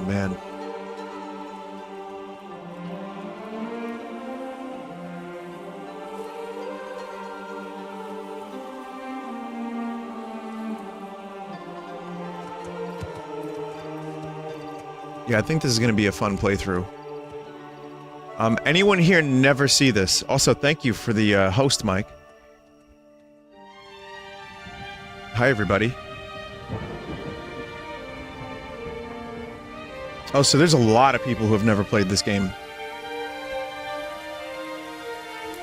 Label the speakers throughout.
Speaker 1: man. Yeah, I think this is going to be a fun playthrough. Anyone here never see this? Also, thank you for the host, Mike. Hi, everybody. Oh, so there's a lot of people who have never played this game.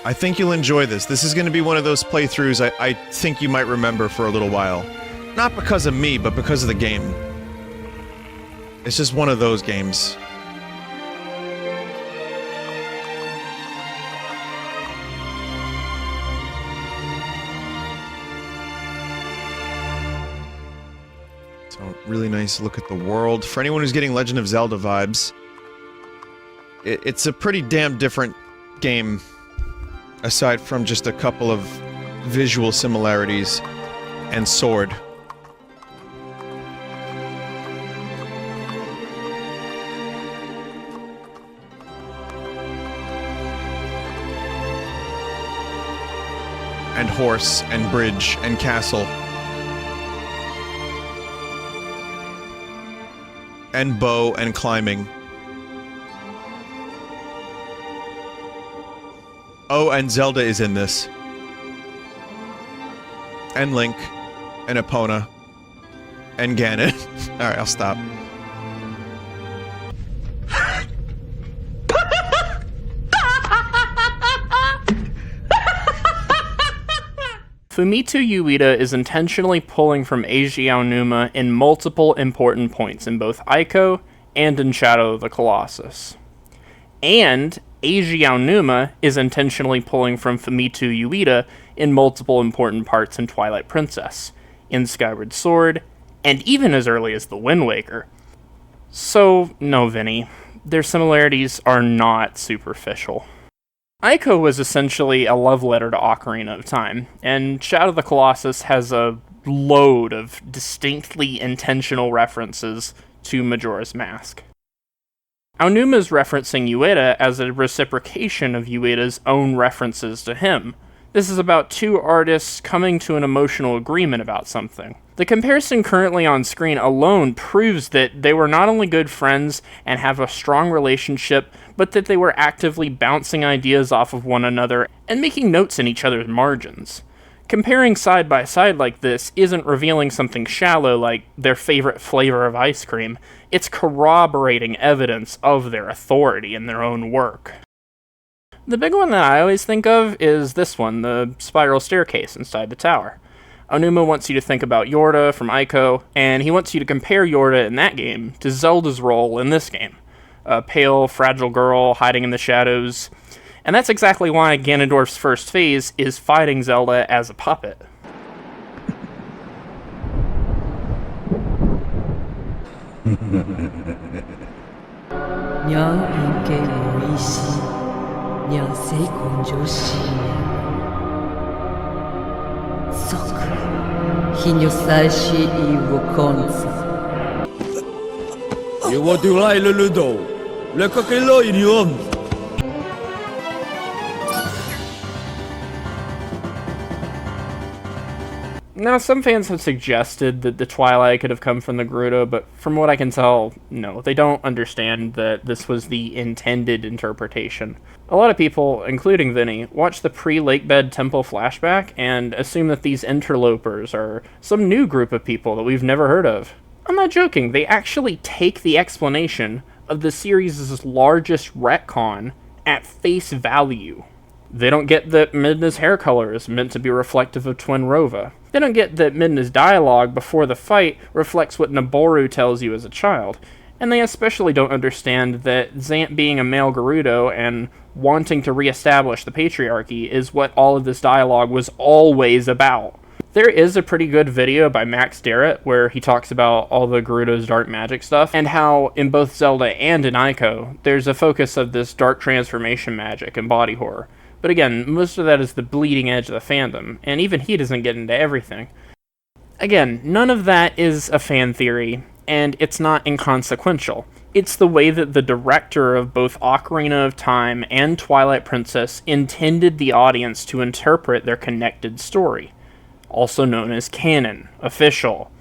Speaker 1: I think you'll enjoy this. This is going to be one of those playthroughs I think you might remember for a little while. Not because of me, but because of the game. It's just one of those games. So, really nice look at the world. For anyone who's getting Legend of Zelda vibes, it's a pretty damn different game, aside from just a couple of visual similarities and sword. And horse, and bridge, and castle. And bow, and climbing. Oh, and Zelda is in this. And Link. And Epona. And Ganon. Alright, I'll stop.
Speaker 2: Fumito Ueda is intentionally pulling from Eiji Aonuma in multiple important points in both Ico and in Shadow of the Colossus. And Eiji Aonuma is intentionally pulling from Fumito Ueda in multiple important parts in Twilight Princess, in Skyward Sword, and even as early as The Wind Waker. So, no, Vinny, their similarities are not superficial. Ico was essentially a love letter to Ocarina of Time, and Shadow of the Colossus has a load of distinctly intentional references to Majora's Mask. Aonuma's referencing Ueda as a reciprocation of Ueda's own references to him. This is about two artists coming to an emotional agreement about something. The comparison currently on screen alone proves that they were not only good friends and have a strong relationship, but that they were actively bouncing ideas off of one another and making notes in each other's margins. Comparing side by side like this isn't revealing something shallow like their favorite flavor of ice cream, it's corroborating evidence of their authority in their own work. The big one that I always think of is this one, the spiral staircase inside the tower. Aonuma wants you to think about Yorda from Ico, and he wants you to compare Yorda in that game to Zelda's role in this game. A pale, fragile girl hiding in the shadows. And that's exactly why Ganondorf's first phase is fighting Zelda as a puppet. Now, some fans have suggested that the Twilight could have come from the Gerudo, but from what I can tell, no. They don't understand that this was the intended interpretation. A lot of people, including Vinny, watch the pre-Lakebed Temple flashback and assume that these interlopers are some new group of people that we've never heard of. I'm not joking, they actually take the explanation of the series' largest retcon at face value. They don't get that Midna's hair color is meant to be reflective of Twin Rova. They don't get that Midna's dialogue before the fight reflects what Naboru tells you as a child. And they especially don't understand that Zant being a male Gerudo and wanting to reestablish the patriarchy is what all of this dialogue was always about. There is a pretty good video by Max Darrett where he talks about all the Gerudo's dark magic stuff, and how in both Zelda and in Ico, there's a focus of this dark transformation magic and body horror. But again, most of that is the bleeding edge of the fandom, and even he doesn't get into everything. Again, none of that is a fan theory, And it's not inconsequential. It's the way that the director of both Ocarina of Time and Twilight Princess intended the audience to interpret their connected story, also known as canon, official.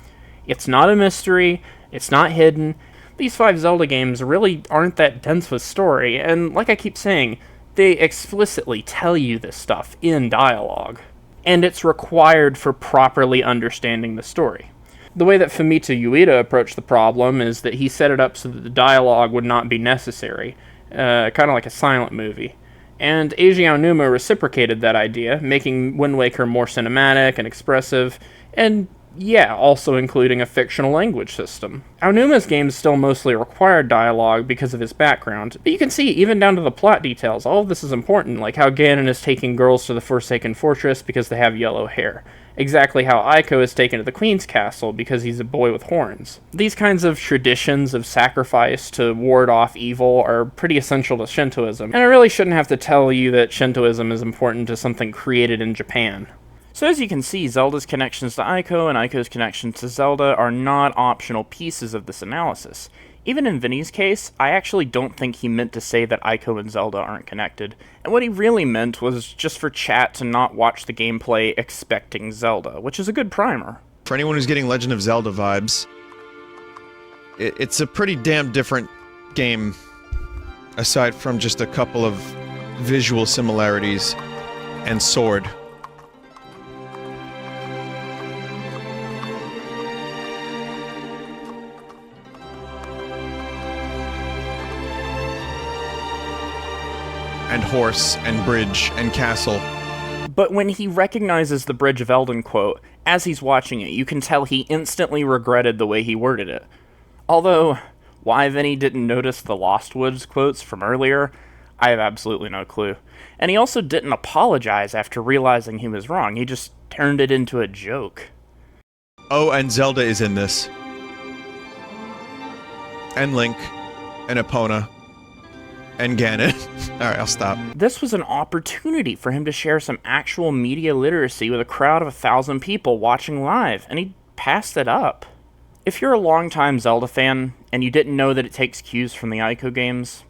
Speaker 2: It's not a mystery, it's not hidden. These 5 Zelda games really aren't that dense with story, and like I keep saying, they explicitly tell you this stuff in dialogue. And it's required for properly understanding the story. The way that Fumito Ueda approached the problem is that he set it up so that the dialogue would not be necessary, kind of like a silent movie. And Eiji Aonuma reciprocated that idea, making Wind Waker more cinematic and expressive, and yeah, also including a fictional language system. Aonuma's games still mostly require dialogue because of his background, but you can see, even down to the plot details, all of this is important, like how Ganon is taking girls to the Forsaken Fortress because they have yellow hair. Exactly how Aiko is taken to the Queen's Castle because he's a boy with horns. These kinds of traditions of sacrifice to ward off evil are pretty essential to Shintoism, and I really shouldn't have to tell you that Shintoism is important to something created in Japan. So as you can see, Zelda's connections to Aiko and Aiko's connections to Zelda are not optional pieces of this analysis. Even in Vinny's case, I actually don't think he meant to say that Aiko and Zelda aren't connected, and what he really meant was just for chat to not watch the gameplay expecting Zelda, which is a good primer.
Speaker 1: For anyone who's getting Legend of Zelda vibes, it's a pretty damn different game, aside from just a couple of visual similarities and sword. And horse, and bridge, and castle.
Speaker 2: But when he recognizes the Bridge of Elden quote, as he's watching it, you can tell he instantly regretted the way he worded it. Although, why Vinny didn't notice the Lost Woods quotes from earlier, I have absolutely no clue. And he also didn't apologize after realizing he was wrong, he just turned it into a joke.
Speaker 1: Oh, and Zelda is in this. And Link, and Epona. And Ganon. Alright, I'll stop.
Speaker 2: This was an opportunity for him to share some actual media literacy with a crowd of 1,000 people watching live, and he passed it up. If you're a longtime Zelda fan, and you didn't know that it takes cues from the Ico games,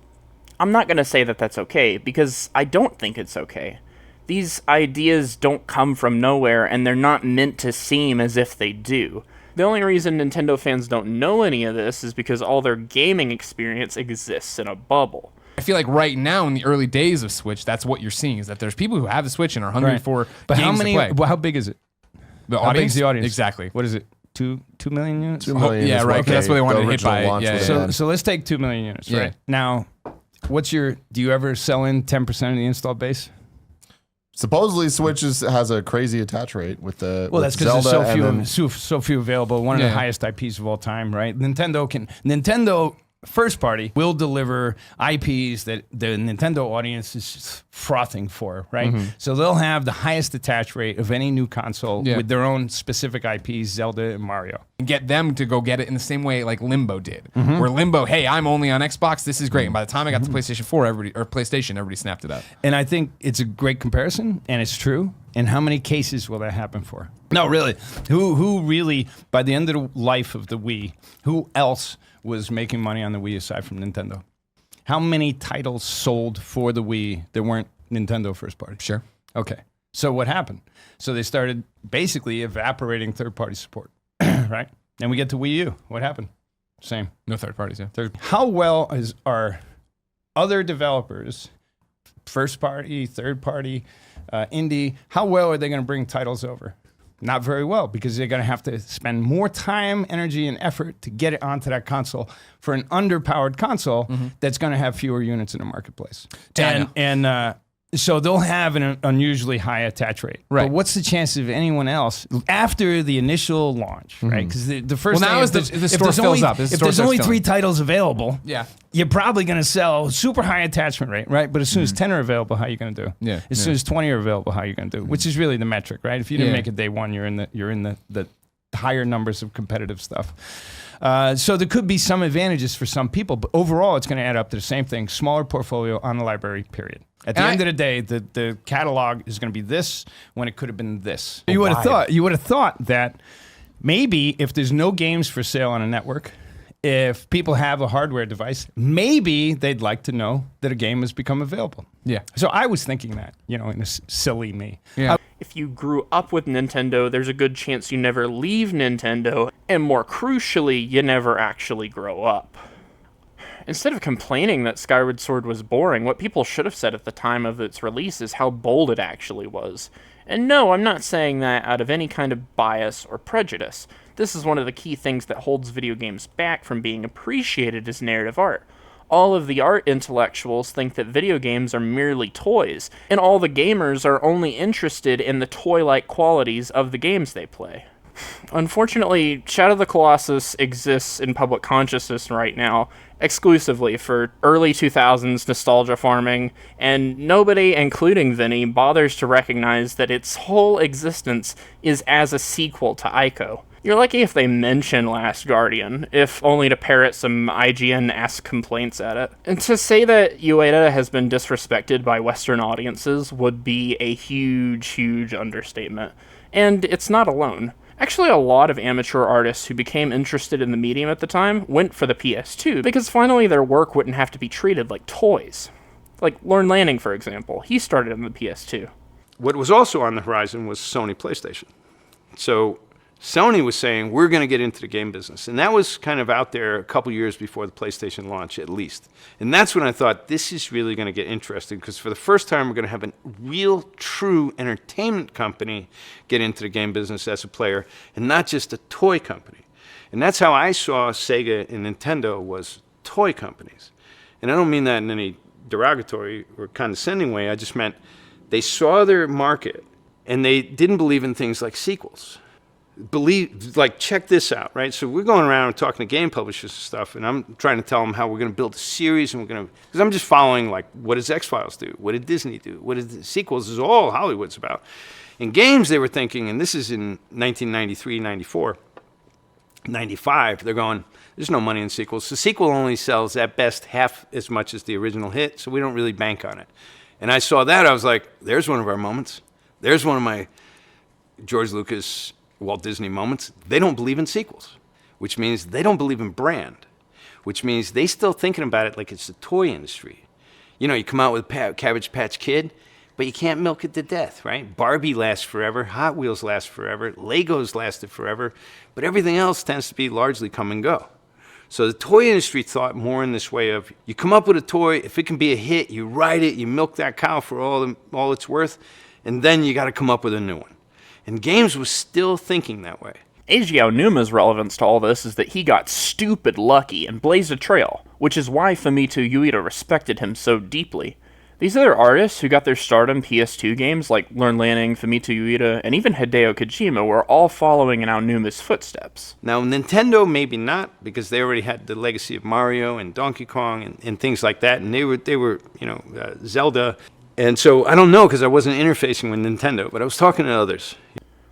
Speaker 2: I'm not going to say that that's okay, because I don't think it's okay. These ideas don't come from nowhere, and they're not meant to seem as if they do. The only reason Nintendo fans don't know any of this is because all their gaming experience exists in a bubble.
Speaker 3: I feel like right now in the early days of Switch, that's what you're seeing, is that there's people who have the Switch and are hungry for games to play.
Speaker 4: Well, how big is it?
Speaker 3: How
Speaker 4: big is the audience?
Speaker 3: Exactly.
Speaker 4: What is it? 2 million units?
Speaker 5: 2 million
Speaker 3: yeah,
Speaker 5: is
Speaker 3: right.
Speaker 5: what
Speaker 3: That's what they wanted to hit
Speaker 5: original
Speaker 3: by.
Speaker 5: launch
Speaker 3: Yeah,
Speaker 5: would
Speaker 3: yeah.
Speaker 5: have been.
Speaker 4: So let's take 2 million units,
Speaker 3: Yeah.
Speaker 4: right? Now, do you ever sell in 10% of the installed base?
Speaker 5: Supposedly, Switch has a crazy attach rate with the
Speaker 4: Well,
Speaker 5: with
Speaker 4: that's because there's
Speaker 5: Zelda and then-
Speaker 4: so few available. One of the highest IPs of all time, right? Nintendo first party will deliver IPs that the Nintendo audience is frothing for, right? So they'll have the highest attach rate of any new console with their own specific IPs, Zelda and Mario.
Speaker 3: Get them to go get it in the same way like Limbo did. Where Limbo, hey, I'm only on Xbox, this is great. And by the time I got to PlayStation 4, everybody snapped it up.
Speaker 4: And I think it's a great comparison, and it's true. And how many cases will that happen for? No, really. Who really, by the end of the life of the Wii, who else was making money on the Wii aside from Nintendo? How many titles sold for the Wii that weren't Nintendo first party?
Speaker 3: Sure.
Speaker 4: Okay. So what happened? So they started basically evaporating third-party support, right? And we get to Wii U. What happened? Same.
Speaker 3: No third parties, yeah.
Speaker 4: How well are other developers, first party, third party, indie, how well are they going to bring titles over? Not very well, because they're going to have to spend more time, energy, and effort to get it onto that console for an underpowered console that's going to have fewer units in the marketplace. So they'll have an unusually high attach rate.
Speaker 3: Right.
Speaker 4: But what's the chance of anyone else after the initial launch, right? Because the first
Speaker 3: Well, now
Speaker 4: thing,
Speaker 3: as the store fills up,
Speaker 4: if there's only 3 titles available,
Speaker 3: Yeah.
Speaker 4: you're probably going to sell super high attachment rate, right? But as soon as 10 are available, how are you going to do?
Speaker 3: Yeah,
Speaker 4: As soon as 20 are available, how are you going to do? Which is really the metric, right? If you didn't
Speaker 3: Yeah.
Speaker 4: make it day one, you're in the higher numbers of competitive stuff. So there could be some advantages for some people, but overall, it's going to add up to the same thing: smaller portfolio on the library. Period. At the end of the day, the catalog is going to be this when it could have been this. You would have thought that maybe if there's no games for sale on a network, if people have a hardware device, maybe they'd like to know that a game has become available.
Speaker 3: Yeah.
Speaker 4: So I was thinking that, in a silly me.
Speaker 3: Yeah.
Speaker 2: If you grew up with Nintendo, there's a good chance you never leave Nintendo, and more crucially, you never actually grow up. Instead of complaining that Skyward Sword was boring, what people should have said at the time of its release is how bold it actually was. And no, I'm not saying that out of any kind of bias or prejudice. This is one of the key things that holds video games back from being appreciated as narrative art. All of the art intellectuals think that video games are merely toys, and all the gamers are only interested in the toy-like qualities of the games they play. Unfortunately, Shadow of the Colossus exists in public consciousness right now, exclusively for early 2000s nostalgia farming, and nobody, including Vinny, bothers to recognize that its whole existence is as a sequel to Ico. You're lucky if they mention Last Guardian, if only to parrot some IGN-esque complaints at it. And to say that Ueda has been disrespected by Western audiences would be a huge, huge understatement. And it's not alone. Actually, a lot of amateur artists who became interested in the medium at the time went for the PS2, because finally their work wouldn't have to be treated like toys. Like Lorne Lanning, for example. He started on the PS2.
Speaker 6: What was also on the horizon was Sony PlayStation. So Sony was saying, we're going to get into the game business. And that was kind of out there a couple years before the PlayStation launch, at least. And that's when I thought, this is really going to get interesting, because for the first time, we're going to have a real, true entertainment company get into the game business as a player, and not just a toy company. And that's how I saw Sega and Nintendo, was toy companies. And I don't mean that in any derogatory or condescending way. I just meant they saw their market, and they didn't believe in things like sequels. Check this out, right? So we're going around and talking to game publishers and stuff, and I'm trying to tell them how we're going to build a series, and because I'm just following, like, what does X-Files do? What did Disney do? What did the sequels? Is all Hollywood's about. In games, they were thinking, and this is in 1993, 94, 95, they're going, there's no money in sequels. The sequel only sells at best half as much as the original hit, so we don't really bank on it. And I saw that, I was like, there's one of our moments. There's one of my George Lucas, Walt Disney moments. They don't believe in sequels, which means they don't believe in brand, which means they still thinking about it like it's the toy industry. You come out with Cabbage Patch Kid, but you can't milk it to death, right? Barbie lasts forever, Hot Wheels last forever, Legos lasted forever, but everything else tends to be largely come and go. So the toy industry thought more in this way of, you come up with a toy, if it can be a hit, you ride it, you milk that cow for all it's worth, and then you got to come up with a new one. And games was still thinking that way.
Speaker 2: Eiji Aonuma's relevance to all this is that he got stupid lucky and blazed a trail, which is why Fumito Ueda respected him so deeply. These other artists who got their start on PS2 games, like Lorne Lanning, Fumito Ueda, and even Hideo Kojima, were all following in Aonuma's footsteps.
Speaker 6: Now, Nintendo, maybe not, because they already had the legacy of Mario and Donkey Kong and things like that, and they were Zelda. And so I don't know, because I wasn't interfacing with Nintendo, but I was talking to others.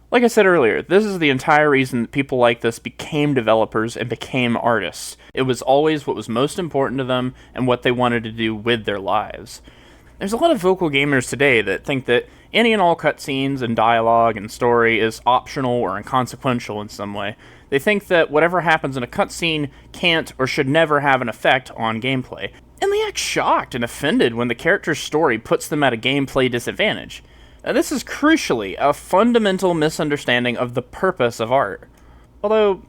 Speaker 2: Like I said earlier, this is the entire reason that people like this became developers and became artists. It was always what was most important to them and what they wanted to do with their lives. There's a lot of vocal gamers today that think that any and all cutscenes and dialogue and story is optional or inconsequential in some way. They think that whatever happens in a cutscene can't or should never have an effect on gameplay. And they act shocked and offended when the character's story puts them at a gameplay disadvantage. Now, this is crucially a fundamental misunderstanding of the purpose of art. Although,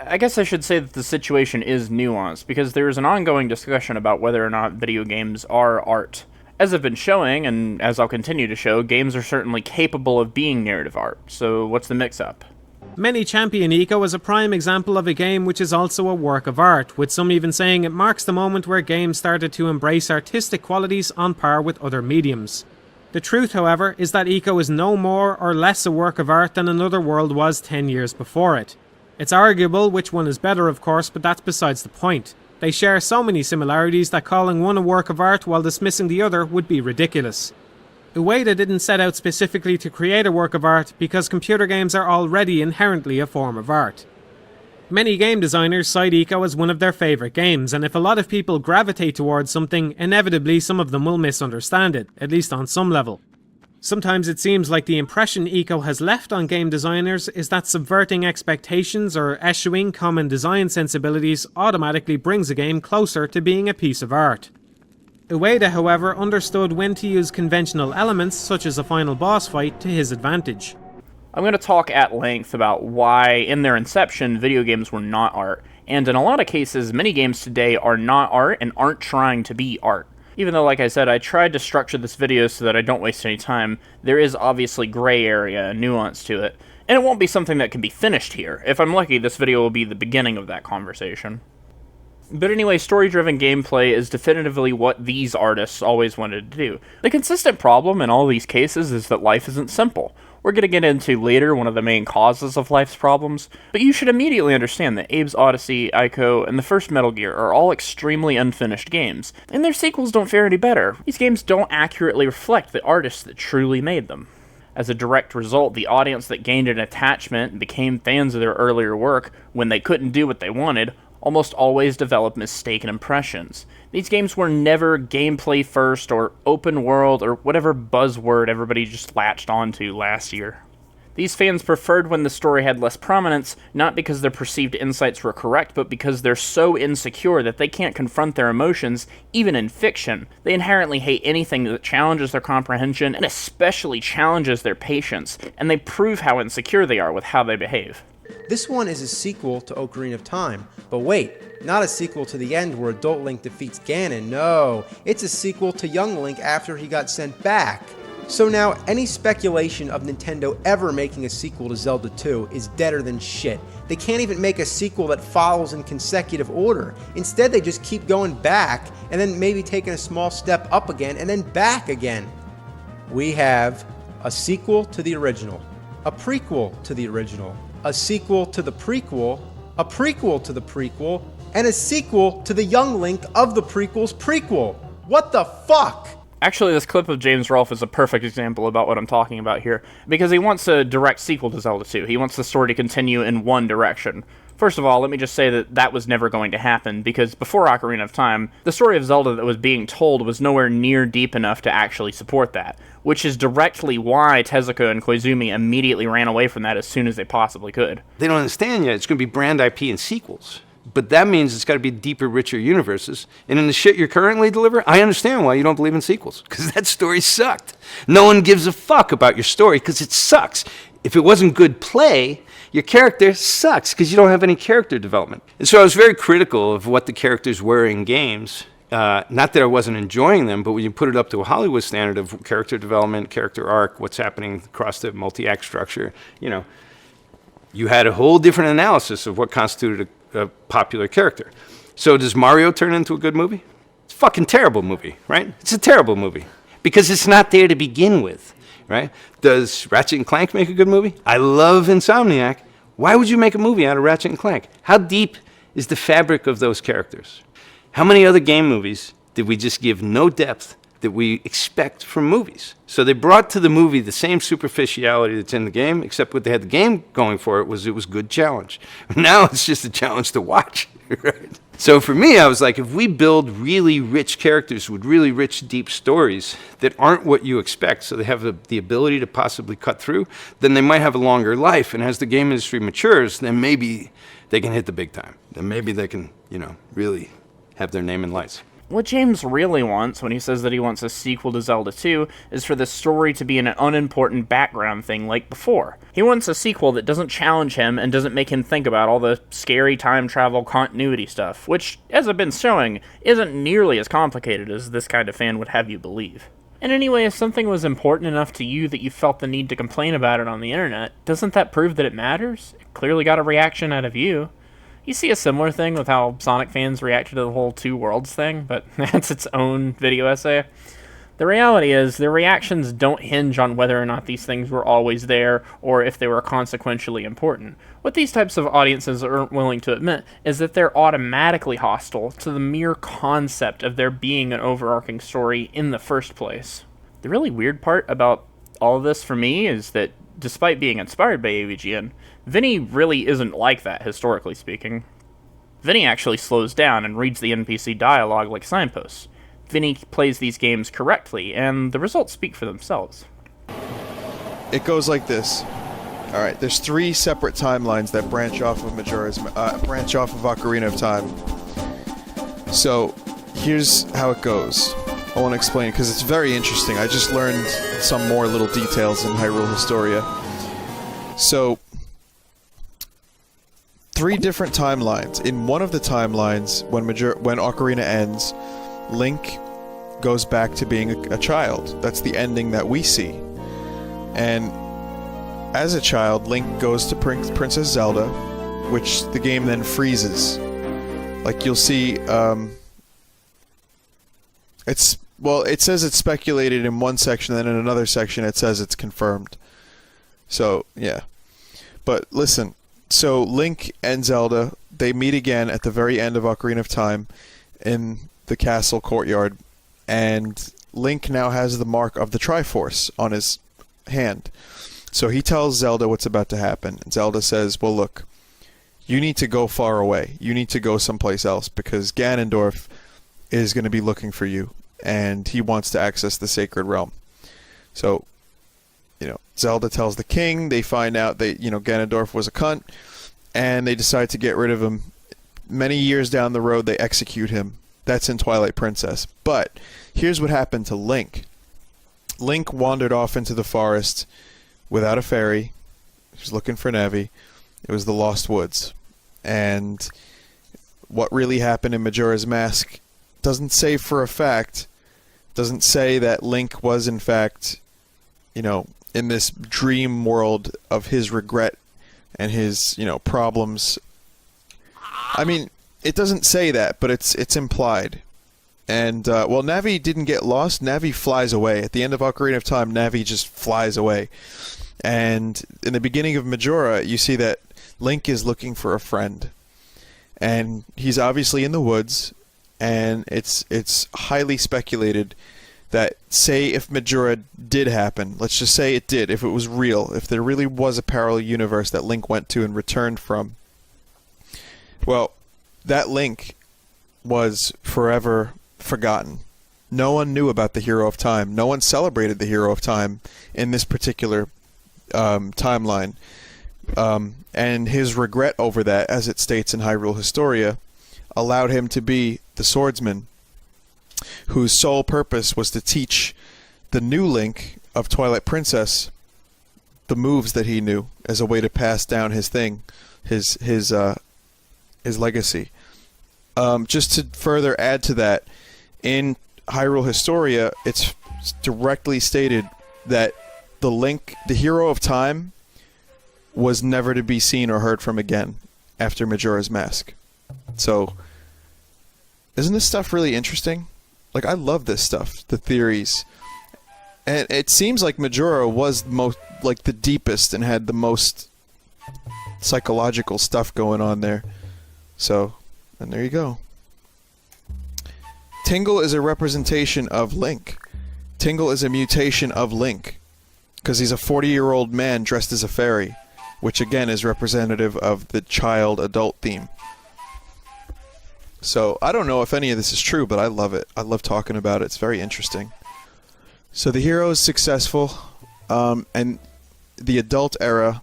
Speaker 2: I guess I should say that the situation is nuanced, because there is an ongoing discussion about whether or not video games are art. As I've been showing, and as I'll continue to show, games are certainly capable of being narrative art, so what's the mix-up?
Speaker 7: Many champion Ico as a prime example of a game which is also a work of art, with some even saying it marks the moment where games started to embrace artistic qualities on par with other mediums. The truth, however, is that Ico is no more or less a work of art than Another World was 10 years before it. It's arguable which one is better, of course, but that's besides the point. They share so many similarities that calling one a work of art while dismissing the other would be ridiculous. Ueda didn't set out specifically to create a work of art because computer games are already inherently a form of art. Many game designers cite Ico as one of their favourite games, and if a lot of people gravitate towards something, inevitably some of them will misunderstand it, at least on some level. Sometimes it seems like the impression Ico has left on game designers is that subverting expectations or eschewing common design sensibilities automatically brings a game closer to being a piece of art. Ueda, however, understood when to use conventional elements such as a final boss fight to his advantage.
Speaker 2: I'm going to talk at length about why, in their inception, video games were not art, and in a lot of cases, many games today are not art and aren't trying to be art. Even though, like I said, I tried to structure this video so that I don't waste any time, there is obviously gray area and nuance to it, and it won't be something that can be finished here. If I'm lucky, this video will be the beginning of that conversation. But anyway, story-driven gameplay is definitively what these artists always wanted to do. The consistent problem in all these cases is that life isn't simple. We're going to get into later one of the main causes of life's problems, but you should immediately understand that Abe's Odyssey, Ico, and the first Metal Gear are all extremely unfinished games, and their sequels don't fare any better. These games don't accurately reflect the artists that truly made them. As a direct result, the audience that gained an attachment and became fans of their earlier work when they couldn't do what they wanted almost always develop mistaken impressions. These games were never gameplay first or open world or whatever buzzword everybody just latched onto last year. These fans preferred when the story had less prominence, not because their perceived insights were correct, but because they're so insecure that they can't confront their emotions, even in fiction. They inherently hate anything that challenges their comprehension, and especially challenges their patience, and they prove how insecure they are with how they behave.
Speaker 8: This one is a sequel to Ocarina of Time, but wait, not a sequel to the end where adult Link defeats Ganon, no, it's a sequel to young Link after he got sent back. So now, any speculation of Nintendo ever making a sequel to Zelda 2 is deader than shit. They can't even make a sequel that follows in consecutive order. Instead, they just keep going back, and then maybe taking a small step up again, and then back again. We have a sequel to the original, a prequel to the original, a sequel to the prequel, a prequel to the prequel, and a sequel to the young Link of the prequel's prequel. What the fuck?
Speaker 2: Actually, this clip of James Rolfe is a perfect example about what I'm talking about here, because he wants a direct sequel to Zelda 2. He wants the story to continue in one direction. First of all, let me just say that that was never going to happen, because before Ocarina of Time, the story of Zelda that was being told was nowhere near deep enough to actually support that, which is directly why Tezuka and Koizumi immediately ran away from that as soon as they possibly could.
Speaker 6: They don't understand yet. It's going to be brand IP and sequels. But that means it's got to be deeper, richer universes. And in the shit you're currently delivering, I understand why you don't believe in sequels. Because that story sucked. No one gives a fuck about your story because it sucks. If it wasn't good play, your character sucks because you don't have any character development. And so I was very critical of what the characters were in games. Not that I wasn't enjoying them, but when you put it up to a Hollywood standard of character development, character arc, what's happening across the multi-act structure, you had a whole different analysis of what constituted a popular character. So does Mario turn into a good movie? It's a fucking terrible movie, right? It's a terrible movie because it's not there to begin with, right? Does Ratchet and Clank make a good movie? I love Insomniac. Why would you make a movie out of Ratchet and Clank? How deep is the fabric of those characters? How many other game movies did we just give no depth that we expect from movies? So they brought to the movie the same superficiality that's in the game, except what they had the game going for it was good challenge. Now it's just a challenge to watch, right? So for me, I was like, if we build really rich characters with really rich, deep stories that aren't what you expect, so they have the ability to possibly cut through, then they might have a longer life. And as the game industry matures, then maybe they can hit the big time. Then maybe they can, really have their name in lights.
Speaker 2: What James really wants when he says that he wants a sequel to Zelda 2 is for the story to be an unimportant background thing like before. He wants a sequel that doesn't challenge him and doesn't make him think about all the scary time travel continuity stuff, which, as I've been showing, isn't nearly as complicated as this kind of fan would have you believe. And anyway, if something was important enough to you that you felt the need to complain about it on the internet, doesn't that prove that it matters? It clearly got a reaction out of you. You see a similar thing with how Sonic fans reacted to the whole Two Worlds thing, but that's its own video essay. The reality is, their reactions don't hinge on whether or not these things were always there, or if they were consequentially important. What these types of audiences aren't willing to admit is that they're automatically hostile to the mere concept of there being an overarching story in the first place. The really weird part about all of this for me is that, despite being inspired by AVGN, Vinny really isn't like that, historically speaking. Vinny actually slows down and reads the NPC dialogue like signposts. Vinny plays these games correctly, and the results speak for themselves.
Speaker 1: it goes like this. All right, there's 3 separate timelines that branch off of Ocarina of Time. So, here's how it goes. I want to explain because it's very interesting. I just learned some more little details in Hyrule Historia. So, 3 different timelines. In one of the timelines, when Ocarina ends, Link goes back to being a child. That's the ending that we see. And as a child, Link goes to Princess Zelda, which the game then freezes. Like you'll see, it says it's speculated in one section, then in another section it says it's confirmed. So, yeah. But listen, so Link and Zelda, they meet again at the very end of Ocarina of Time in the castle courtyard, and Link now has the mark of the Triforce on his hand. So he tells Zelda what's about to happen, and Zelda says, well, look, you need to go far away. You need to go someplace else, because Ganondorf is going to be looking for you, and he wants to access the Sacred Realm. So, Zelda tells the king, they find out that, Ganondorf was a cunt, and they decide to get rid of him. Many years down the road, they execute him. That's in Twilight Princess. But here's what happened to Link. Link wandered off into the forest without a fairy. He was looking for Navi. It was the Lost Woods. And what really happened in Majora's Mask doesn't say for a fact, doesn't say that Link was in fact, in this dream world of his regret and his, problems. I mean, it doesn't say that, but it's implied. And, Navi didn't get lost. Navi flies away. At the end of Ocarina of Time, Navi just flies away. And in the beginning of Majora, you see that Link is looking for a friend. And he's obviously in the woods, and it's highly speculated that, say if Majora did happen, let's just say it did, if it was real, if there really was a parallel universe that Link went to and returned from, well, that Link was forever forgotten. No one knew about the Hero of Time. No one celebrated the Hero of Time in this particular timeline. And his regret over that, as it states in Hyrule Historia, allowed him to be the swordsman whose sole purpose was to teach the new Link of Twilight Princess the moves that he knew as a way to pass down his legacy. Just to further add to that, in Hyrule Historia, it's directly stated that the Hero of Time, was never to be seen or heard from again after Majora's Mask. So, isn't this stuff really interesting? Like, I love this stuff, the theories. And it seems like Majora was the deepest and had the most psychological stuff going on there. So, and there you go. Tingle is a representation of Link. Tingle is a mutation of Link, because he's a 40-year-old man dressed as a fairy, which again is representative of the child-adult theme. So, I don't know if any of this is true, but I love it. I love talking about it. It's very interesting. So the hero is successful, and the adult era,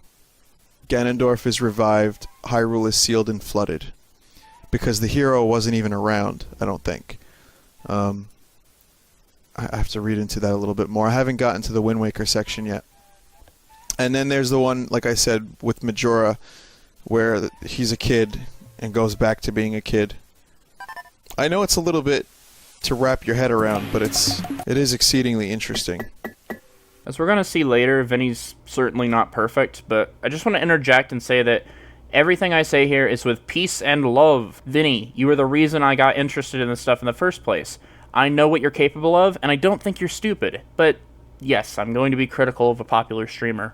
Speaker 1: Ganondorf is revived, Hyrule is sealed and flooded. Because the hero wasn't even around, I don't think. I have to read into that a little bit more. I haven't gotten to the Wind Waker section yet. And then there's the one, like I said, with Majora, where he's a kid and goes back to being a kid. I know it's a little bit to wrap your head around, but it is exceedingly interesting.
Speaker 2: As we're going to see later, Vinny's certainly not perfect, but I just want to interject and say that everything I say here is with peace and love. Vinny, you were the reason I got interested in this stuff in the first place. I know what you're capable of, and I don't think you're stupid. But yes, I'm going to be critical of a popular streamer.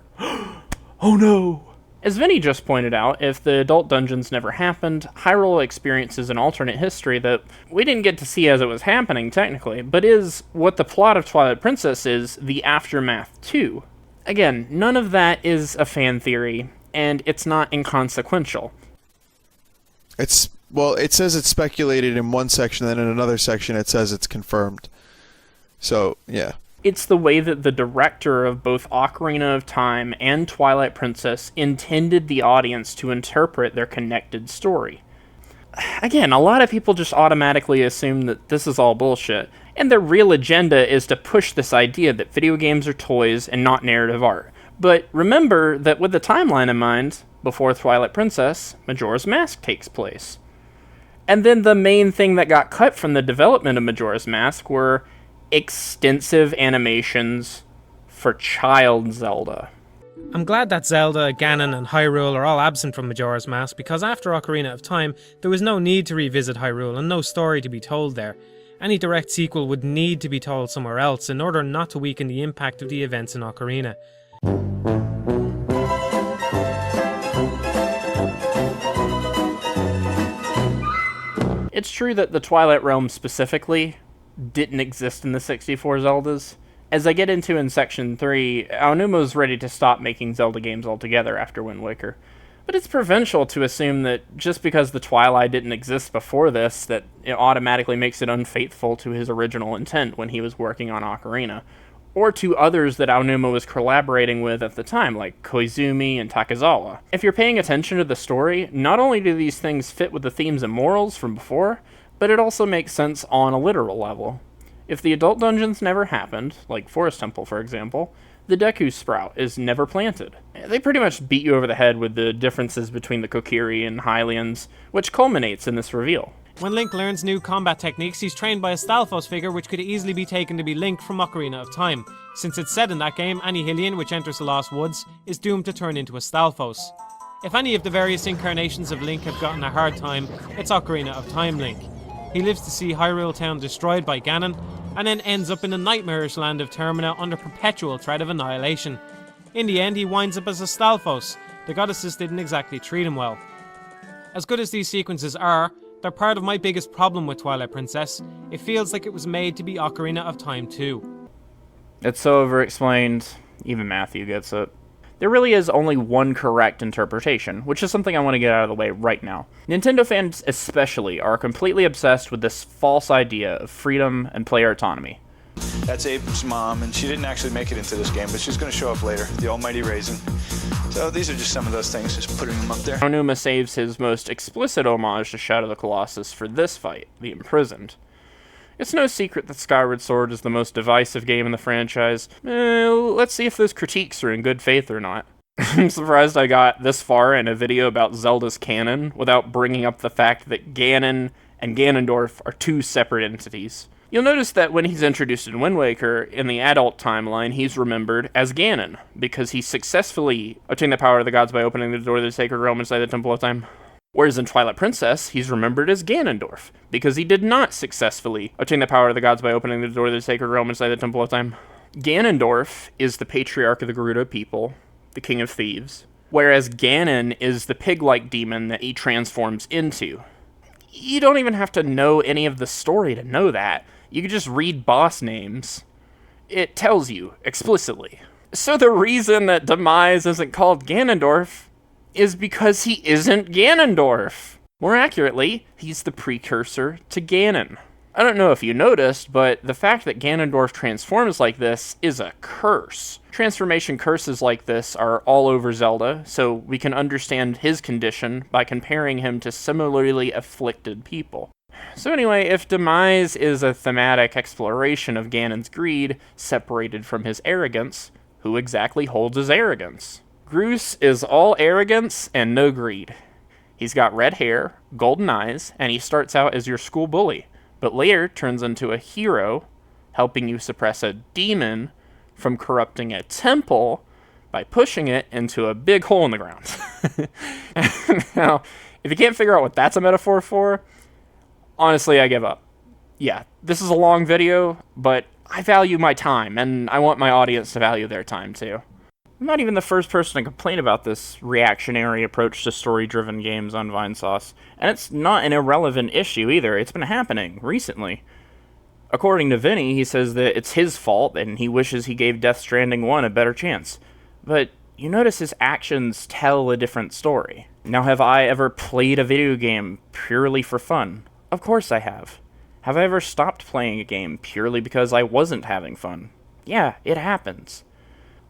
Speaker 2: Oh no! As Vinny just pointed out, if the adult dungeons never happened, Hyrule experiences an alternate history that we didn't get to see as it was happening, technically, but is what the plot of Twilight Princess is, the Aftermath 2. Again, none of that is a fan theory, and it's not inconsequential.
Speaker 1: It says it's speculated in one section, then in another section it says it's confirmed. So, yeah.
Speaker 2: It's the way that the director of both Ocarina of Time and Twilight Princess intended the audience to interpret their connected story. Again, a lot of people just automatically assume that this is all bullshit, and their real agenda is to push this idea that video games are toys and not narrative art. But remember that with the timeline in mind, before Twilight Princess, Majora's Mask takes place. And then the main thing that got cut from the development of Majora's Mask were extensive animations for child Zelda.
Speaker 7: I'm glad that Zelda, Ganon, and Hyrule are all absent from Majora's Mask, because after Ocarina of Time, there was no need to revisit Hyrule and no story to be told there. Any direct sequel would need to be told somewhere else in order not to weaken the impact of the events in Ocarina.
Speaker 2: It's true that the Twilight Realm specifically didn't exist in the 64 Zeldas. As I get into in Section 3, Aonuma's ready to stop making Zelda games altogether after Wind Waker. But it's provincial to assume that just because the Twilight didn't exist before this, that it automatically makes it unfaithful to his original intent when he was working on Ocarina, or to others that Aonuma was collaborating with at the time, like Koizumi and Takezawa. If you're paying attention to the story, not only do these things fit with the themes and morals from before, but it also makes sense on a literal level. If the adult dungeons never happened, like Forest Temple for example, the Deku Sprout is never planted. They pretty much beat you over the head with the differences between the Kokiri and Hylians, which culminates in this reveal.
Speaker 7: When Link learns new combat techniques, he's trained by a Stalfos figure which could easily be taken to be Link from Ocarina of Time, since it's said in that game any Hylian which enters the Lost Woods is doomed to turn into a Stalfos. If any of the various incarnations of Link have gotten a hard time, it's Ocarina of Time Link. He lives to see Hyrule Town destroyed by Ganon, and then ends up in the nightmarish land of Termina under perpetual threat of annihilation. In the end, he winds up as a Stalfos. The goddesses didn't exactly treat him well. As good as these sequences are, they're part of my biggest problem with Twilight Princess. It feels like it was made to be Ocarina of Time 2.
Speaker 2: It's so over-explained, even Matthew gets it. There really is only one correct interpretation, which is something I want to get out of the way right now. Nintendo fans especially are completely obsessed with this false idea of freedom and player autonomy.
Speaker 9: That's Abe's mom, and she didn't actually make it into this game, but she's going to show up later, the almighty Raisin. So these are just some of those things, just putting them up there.
Speaker 2: Aonuma saves his most explicit homage to Shadow of the Colossus for this fight, the Imprisoned. It's no secret that Skyward Sword is the most divisive game in the franchise. Let's see if those critiques are in good faith or not. I'm surprised I got this far in a video about Zelda's canon without bringing up the fact that Ganon and Ganondorf are two separate entities. You'll notice that when he's introduced in Wind Waker, in the adult timeline, he's remembered as Ganon, because he successfully obtained the power of the gods by opening the door to the sacred realm inside the Temple of Time. Whereas in Twilight Princess, he's remembered as Ganondorf, because he did not successfully obtain the power of the gods by opening the door to the sacred realm inside the Temple of Time. Ganondorf is the patriarch of the Gerudo people, the king of thieves, whereas Ganon is the pig-like demon that he transforms into. You don't even have to know any of the story to know that. You can just read boss names. It tells you, explicitly. So the reason that Demise isn't called Ganondorf is because he isn't Ganondorf. More accurately, he's the precursor to Ganon. I don't know if you noticed, but the fact that Ganondorf transforms like this is a curse. Transformation curses like this are all over Zelda, so we can understand his condition by comparing him to similarly afflicted people. So anyway, if Demise is a thematic exploration of Ganon's greed separated from his arrogance, who exactly holds his arrogance? Groose is all arrogance and no greed. He's got red hair, golden eyes, and he starts out as your school bully, but later turns into a hero, helping you suppress a demon from corrupting a temple by pushing it into a big hole in the ground. Now, if you can't figure out what that's a metaphor for, honestly, I give up. Yeah, this is a long video, but I value my time, and I want my audience to value their time too. I'm not even the first person to complain about this reactionary approach to story-driven games on Vinesauce, and it's not an irrelevant issue either. It's been happening recently. According to Vinny, he says that it's his fault, and he wishes he gave Death Stranding 1 a better chance. But you notice his actions tell a different story. Now, have I ever played a video game purely for fun? Of course I have. Have I ever stopped playing a game purely because I wasn't having fun? Yeah, it happens.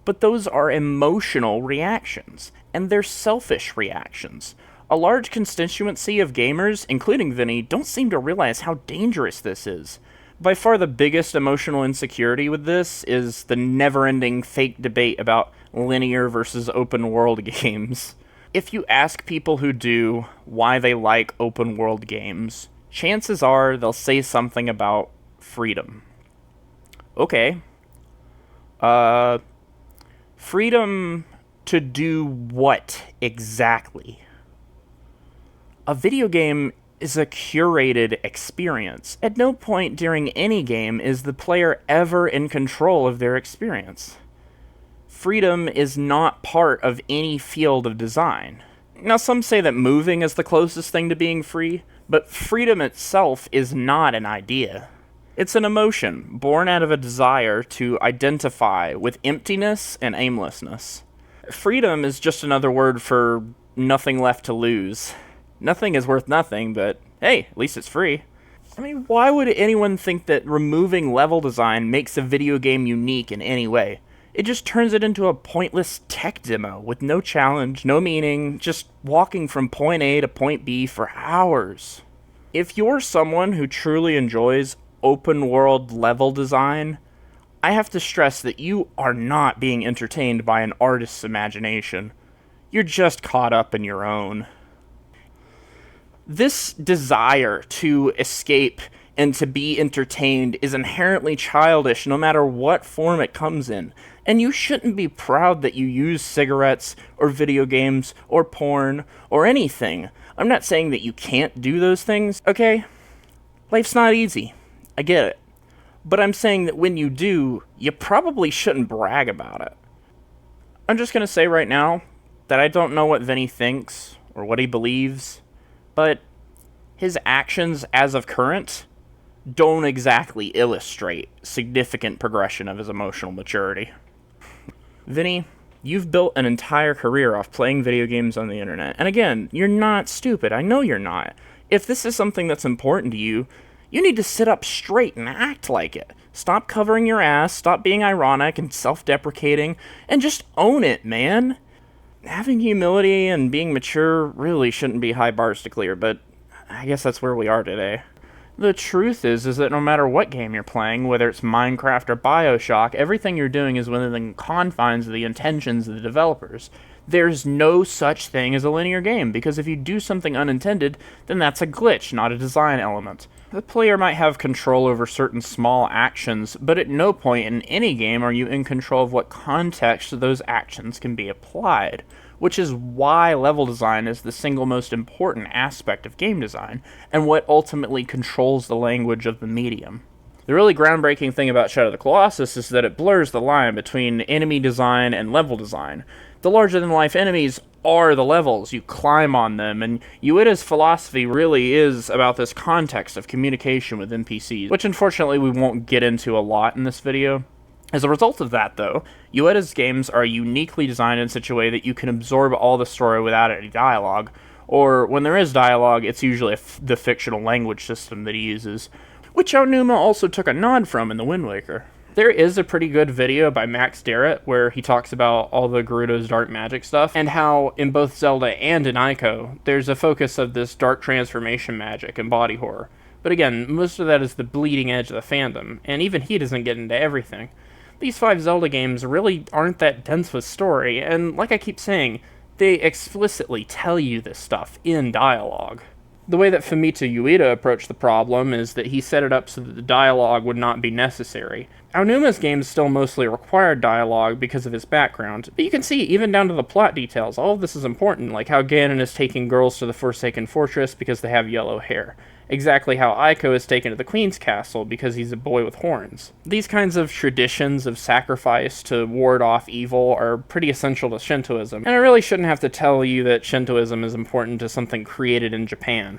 Speaker 2: But those are emotional reactions, and they're selfish reactions. A large constituency of gamers, including Vinny, don't seem to realize how dangerous this is. By far the biggest emotional insecurity with this is the never-ending fake debate about linear versus open-world games. If you ask people who do why they like open-world games, chances are they'll say something about freedom. Okay. Freedom to do what exactly? A video game is a curated experience. At no point during any game is the player ever in control of their experience. Freedom is not part of any field of design. Now, some say that moving is the closest thing to being free, but freedom itself is not an idea. It's an emotion born out of a desire to identify with emptiness and aimlessness. Freedom is just another word for nothing left to lose. Nothing is worth nothing, but hey, at least it's free. I mean, why would anyone think that removing level design makes a video game unique in any way? It just turns it into a pointless tech demo with no challenge, no meaning, just walking from point A to point B for hours. If you're someone who truly enjoys open world level design, I have to stress that you are not being entertained by an artist's imagination. You're just caught up in your own. This desire to escape and to be entertained is inherently childish no matter what form it comes in. And you shouldn't be proud that you use cigarettes or video games or porn or anything. I'm not saying that you can't do those things, okay? Life's not easy. I get it. But I'm saying that when you do, you probably shouldn't brag about it. I'm just going to say right now that I don't know what Vinny thinks or what he believes, but his actions as of current don't exactly illustrate significant progression of his emotional maturity. Vinny, you've built an entire career off playing video games on the internet. And again, you're not stupid. I know you're not. If this is something that's important to you, you need to sit up straight and act like it. Stop covering your ass, stop being ironic and self-deprecating, and just own it, man. Having humility and being mature really shouldn't be high bars to clear, but I guess that's where we are today. The truth is that no matter what game you're playing, whether it's Minecraft or BioShock, everything you're doing is within the confines of the intentions of the developers. There's no such thing as a linear game, because if you do something unintended, then that's a glitch, not a design element. The player might have control over certain small actions, but at no point in any game are you in control of what context those actions can be applied, which is why level design is the single most important aspect of game design, and what ultimately controls the language of the medium. The really groundbreaking thing about Shadow of the Colossus is that it blurs the line between enemy design and level design. The larger-than-life enemies are the levels. You climb on them, and Ueda's philosophy really is about this context of communication with NPCs, which unfortunately we won't get into a lot in this video. As a result of that, though, Ueda's games are uniquely designed in such a way that you can absorb all the story without any dialogue, or when there is dialogue, it's usually the fictional language system that he uses, which Aonuma also took a nod from in The Wind Waker. There is a pretty good video by Max Darrett where he talks about all the Gerudo's dark magic stuff, and how in both Zelda and in Ico, there's a focus of this dark transformation magic and body horror. But again, most of that is the bleeding edge of the fandom, and even he doesn't get into everything. These 5 Zelda games really aren't that dense with story, and like I keep saying, they explicitly tell you this stuff in dialogue. The way that Fumito Ueda approached the problem is that he set it up so that the dialogue would not be necessary. Aonuma's games still mostly required dialogue because of his background, but you can see, even down to the plot details, all of this is important, like how Ganon is taking girls to the Forsaken Fortress because they have yellow hair. Exactly how Ico is taken to the Queen's Castle because he's a boy with horns. These kinds of traditions of sacrifice to ward off evil are pretty essential to Shintoism, and I really shouldn't have to tell you that Shintoism is important to something created in Japan.